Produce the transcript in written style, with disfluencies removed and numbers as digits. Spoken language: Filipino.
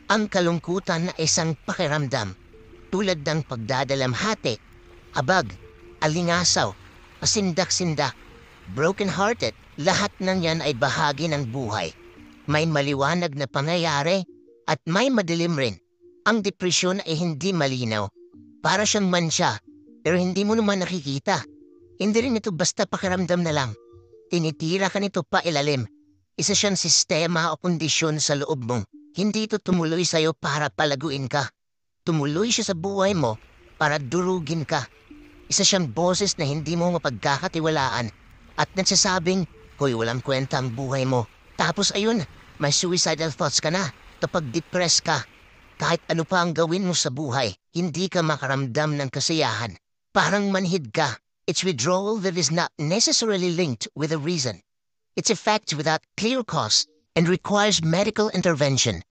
Ang kalungkutan na isang pakiramdam, tulad ng pagdadalamhati, abag, alingasaw, pasindak-sindak, broken-hearted, lahat ng yan ay bahagi ng buhay. May maliwanag na pangyayari at may madilim rin. Ang depresyon ay hindi malinaw. Para siyang mansya, pero hindi mo naman nakikita. Hindi rin ito basta pakiramdam na lang. Tinitira ka nito pa ilalim. Isa siyang sistema o kondisyon sa loob mo. Hindi ito tumuloy sa'yo para palaguin ka. Tumuloy siya sa buhay mo para durugin ka. Isa siyang boses na hindi mo mapagkakatiwalaan at nagsasabing, hoy, walang kwenta ang buhay mo. Tapos ayun, may suicidal thoughts ka na kapag depressed ka. Kahit ano pa ang gawin mo sa buhay, hindi ka makaramdam ng kasiyahan. Parang manhid ka. It's withdrawal that is not necessarily linked with a reason. It's effect without clear cause and requires medical intervention.